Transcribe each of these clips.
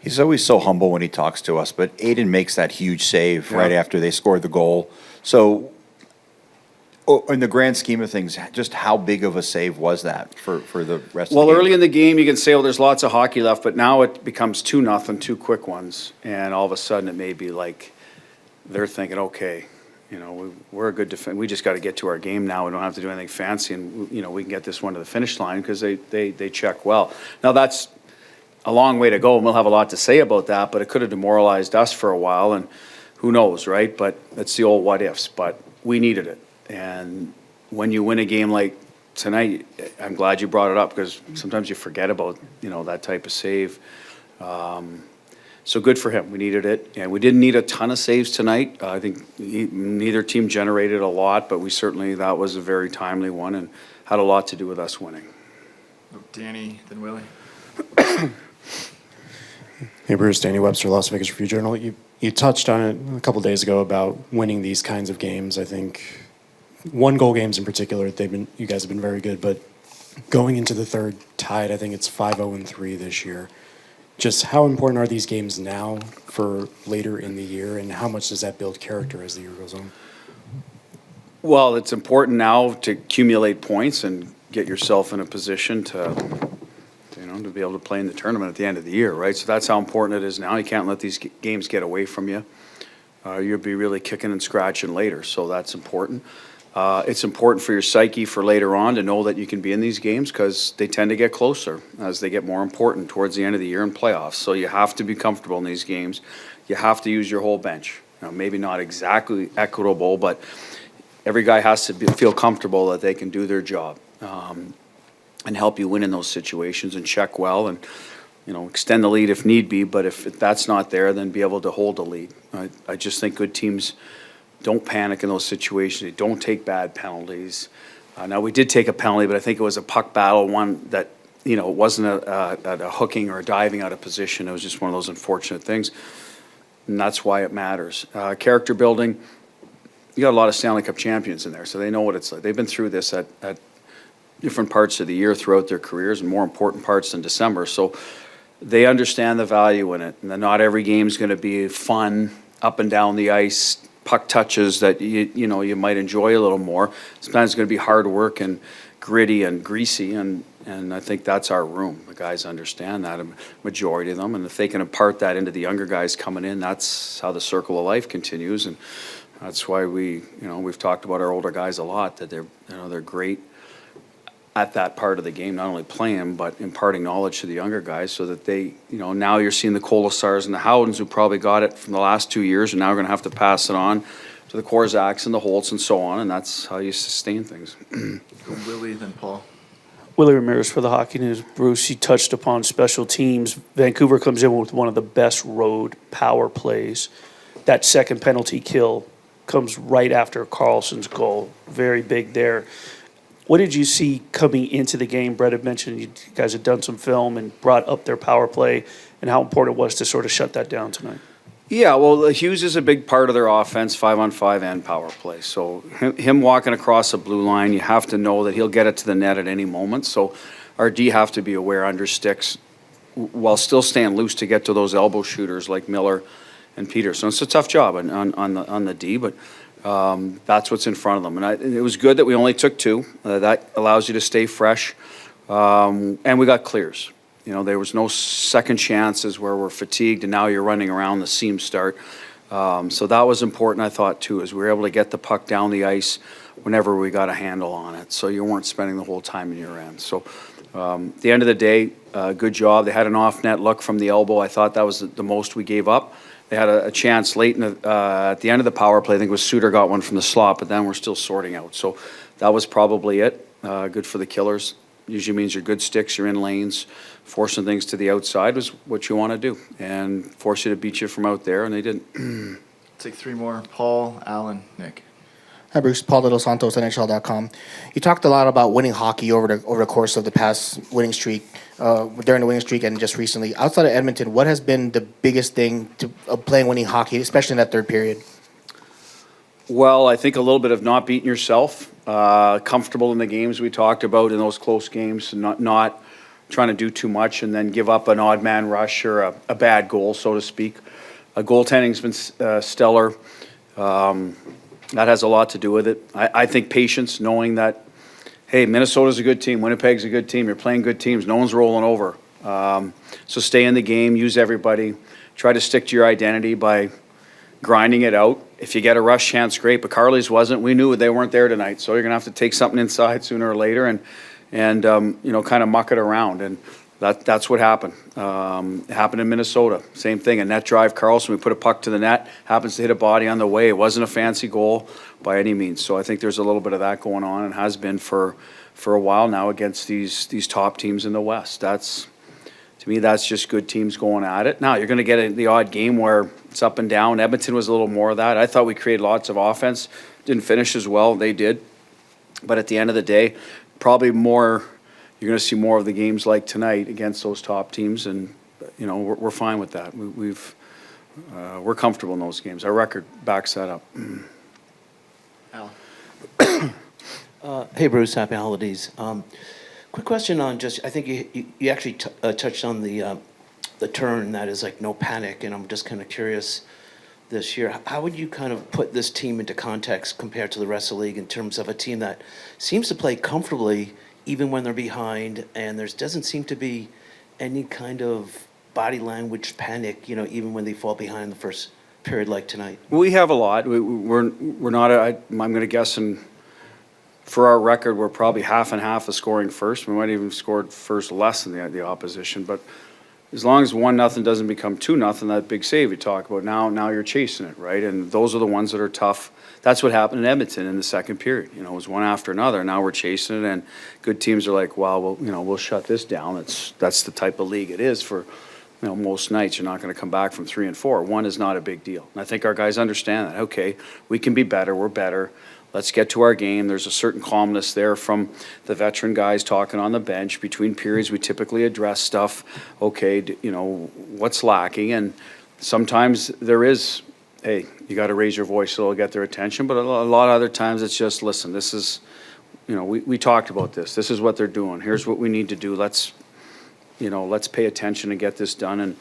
He's always so humble when he talks to us, but Aiden makes that huge save right after they scored the goal. So, in the grand scheme of things, just how big of a save was that for the rest of the game? Well, early in the game, you can say, well, there's lots of hockey left, but now it becomes 2-0, two quick ones. And all of a sudden, it may be like they're thinking, okay, we're a good defense. We just got to get to our game now. We don't have to do anything fancy, and, we can get this one to the finish line because they check well. Now, that's a long way to go, and we'll have a lot to say about that, but it could have demoralized us for a while, and who knows, right? But that's the old what ifs, but we needed it. And when you win a game like tonight, I'm glad you brought it up because sometimes you forget about, that type of save. So good for him. We needed it. And we didn't need a ton of saves tonight. I think neither team generated a lot, but that was a very timely one and had a lot to do with us winning. Danny, then Willie. Hey, Bruce, Danny Webster, Las Vegas Review-Journal. You touched on it a couple days ago about winning these kinds of games. I think one-goal games in particular, you guys have been very good, but going into the third tied, I think it's 5-0-3 this year. Just how important are these games now for later in the year, and how much does that build character as the year goes on? Well, it's important now to accumulate points and get yourself in a position to be able to play in the tournament at the end of the year, right? So that's how important it is now. You can't let these games get away from you. You'll be really kicking and scratching later, so that's important. It's important for your psyche for later on to know that you can be in these games because they tend to get closer as they get more important towards the end of the year in playoffs. So you have to be comfortable in these games. You have to use your whole bench. Maybe not exactly equitable, but every guy has to feel comfortable that they can do their job and help you win in those situations and check well and extend the lead if need be. But if that's not there, then be able to hold the lead. I just think good teams don't panic in those situations. They don't take bad penalties. Now, we did take a penalty, but I think it was a puck battle, one that, it wasn't a hooking or a diving out of position. It was just one of those unfortunate things, and that's why it matters. Character building, you got a lot of Stanley Cup champions in there, so they know what it's like. They've been through this at different parts of the year throughout their careers and more important parts than December, so they understand the value in it, and that not every game is going to be fun, up and down the ice, puck touches that you might enjoy a little more. Sometimes it's going to be hard work and gritty and greasy, and I think that's our room. The guys understand that, a majority of them, and if they can impart that into the younger guys coming in, that's how the circle of life continues, and that's why we've talked about our older guys a lot, that they're great at that part of the game, not only playing, but imparting knowledge to the younger guys so that they, now you're seeing the Colasars and the Howdens who probably got it from the last 2 years, and now we're going to have to pass it on to the Korzaks and the Holtz and so on, and that's how you sustain things. Willie, then Paul. Willie Ramirez for the Hockey News. Bruce, you touched upon special teams. Vancouver comes in with one of the best road power plays. That second penalty kill comes right after Carlson's goal. Very big there. What did you see coming into the game? Brett had mentioned you guys had done some film and brought up their power play, and how important it was to sort of shut that down tonight. Yeah, well, Hughes is a big part of their offense, 5-on-5 and power play. So him walking across the blue line, you have to know that he'll get it to the net at any moment. So our D have to be aware under sticks while still staying loose to get to those elbow shooters like Miller and Peterson. It's a tough job on the D, but that's what's in front of them. And it was good that we only took 2. That allows you to stay fresh. And we got clears. There was no second chances where we're fatigued and now you're running around the seam start. So that was important, I thought, too, is we were able to get the puck down the ice whenever we got a handle on it. So you weren't spending the whole time in your end. So at the end of the day, good job. They had an off-net look from the elbow. I thought that was the most we gave up. They had a chance late at the end of the power play. I think it was Suter got one from the slot, but then we're still sorting out. So that was probably it. Good for the Killers. Usually means you're good sticks, you're in lanes. Forcing things to the outside was what you want to do, and force you to beat you from out there, and they didn't. Take 3 more. Paul, Alan, Nick. Hi, Bruce. Paul De Los Santos, NHL.com. You talked a lot about winning hockey over the course of the past winning streak, during the winning streak and just recently. Outside of Edmonton, what has been the biggest thing to playing winning hockey, especially in that third period? Well, I think a little bit of not beating yourself, comfortable in the games we talked about in those close games, not trying to do too much and then give up an odd man rush or a bad goal, so to speak. Goaltending's been stellar. That has a lot to do with it. I think patience, knowing that, hey, Minnesota's a good team, Winnipeg's a good team, you're playing good teams, no one's rolling over. So stay in the game, use everybody, try to stick to your identity by grinding it out. If you get a rush chance, great, but Carly's wasn't. We knew they weren't there tonight, so you're gonna have to take something inside sooner or later and you know, kind of muck it around. And that's what happened. It happened in Minnesota. Same thing, a net drive, Carlson, we put a puck to the net, happens to hit a body on the way. It wasn't a fancy goal by any means. So I think there's a little bit of that going on and has been for a while now against these top teams in the West. To me, that's just good teams going at it. Now, you're going to get the odd game where it's up and down. Edmonton was a little more of that. I thought we created lots of offense. Didn't finish as well. They did. But at the end of the day, probably more, you're going to see more of the games like tonight against those top teams. And, you know, we're fine with that. We're comfortable in those games. Our record backs that up. Alan. Hey, Bruce, happy holidays. Quick question on just, I think you actually touched on the turn that is like no panic, and I'm just kind of curious this year, how would you kind of put this team into context compared to the rest of the league in terms of a team that seems to play comfortably even when they're behind, and there doesn't seem to be any kind of body language panic, you know, even when they fall behind in the first period like tonight? We have a lot. We're not, I'm going to guess, for our record, we're probably half and half of scoring first. We might even scored first less than the opposition. But as long as 1-0 doesn't become 2-0, that big save you talk about, now you're chasing it, right? And those are the ones that are tough. That's what happened in Edmonton in the second period. You know, it was one after another. Now we're chasing it, and good teams are like, well, you know, we'll shut this down. That's the type of league it is for, you know, most nights. You're not going to come back from 3 and 4. 1 is not a big deal. And I think our guys understand that. Okay, we can be better. We're better. Let's get to our game. There's a certain calmness there from the veteran guys talking on the bench. Between periods, we typically address stuff. Okay, you know, what's lacking? And sometimes there is, hey, you got to raise your voice so it'll get their attention. But a lot of other times it's just, listen, this is, you know, we talked about this. This is what they're doing. Here's what we need to do. Let's pay attention and get this done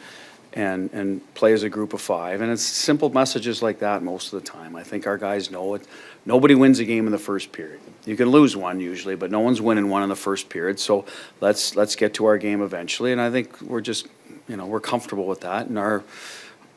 and play as a group of 5. And it's simple messages like that most of the time. I think our guys know it. Nobody wins a game in the first period. You can lose one usually, but no one's winning one in the first period. So let's get to our game eventually. And I think we're just, you know, we're comfortable with that. And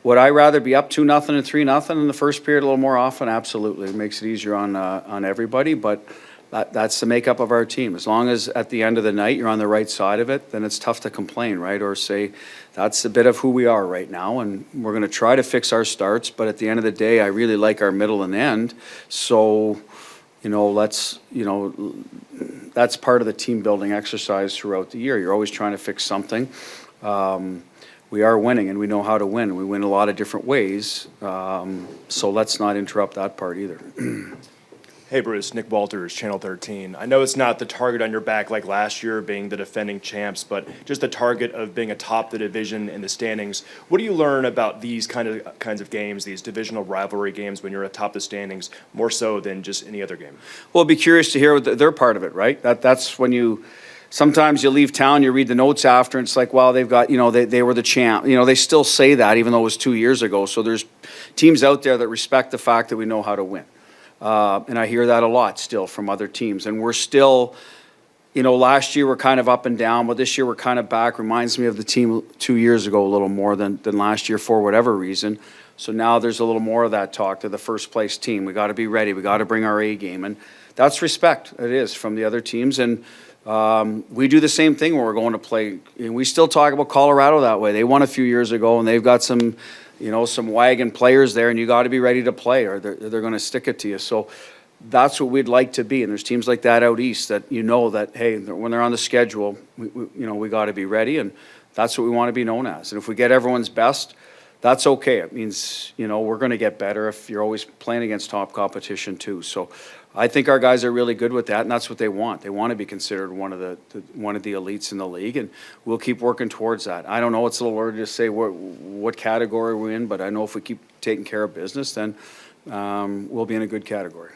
would I rather be up 2-0 and 3-0 in the first period a little more often? Absolutely. It makes it easier on everybody, but that's the makeup of our team. As long as at the end of the night you're on the right side of it, then it's tough to complain, right? Or say that's a bit of who we are right now, and we're going to try to fix our starts. But at the end of the day, I really like our middle and end. So, you know, that's part of the team building exercise throughout the year. You're always trying to fix something. We are winning, and we know how to win. We win a lot of different ways. So let's not interrupt that part either. Hey Bruce, Nick Walters, Channel 13. I know it's not the target on your back like last year being the defending champs, but just the target of being atop the division in the standings. What do you learn about these kinds of games, these divisional rivalry games when you're atop the standings, more so than just any other game? Well, I'd be curious to hear what their part of it, right? That's when sometimes you leave town, you read the notes after, and it's like, well, they've got, you know, they were the champ. You know, they still say that even though it was 2 years ago. So there's teams out there that respect the fact that we know how to win. And I hear that a lot still from other teams. And we're still, you know, last year we're kind of up and down, but this year we're kind of back. Reminds me of the team 2 years ago a little more than last year for whatever reason. So now there's a little more of that talk to the first place team. We got to be ready. We got to bring our A game. And that's respect. It is from the other teams. And we do the same thing when we're going to play. And we still talk about Colorado that way. They won a few years ago, and they've got some wagon players there, and you got to be ready to play or they're going to stick it to you. So that's what we'd like to be. And there's teams like that out east that, you know, that, hey, when they're on the schedule, we got to be ready, and that's what we want to be known as. And if we get everyone's best, that's okay. It means, you know, we're going to get better if you're always playing against top competition too. So I think our guys are really good with that, and that's what they want. They want to be considered one of the elites in the league, and we'll keep working towards that. I don't know, it's a little early to say what category we're in, but I know if we keep taking care of business, then we'll be in a good category.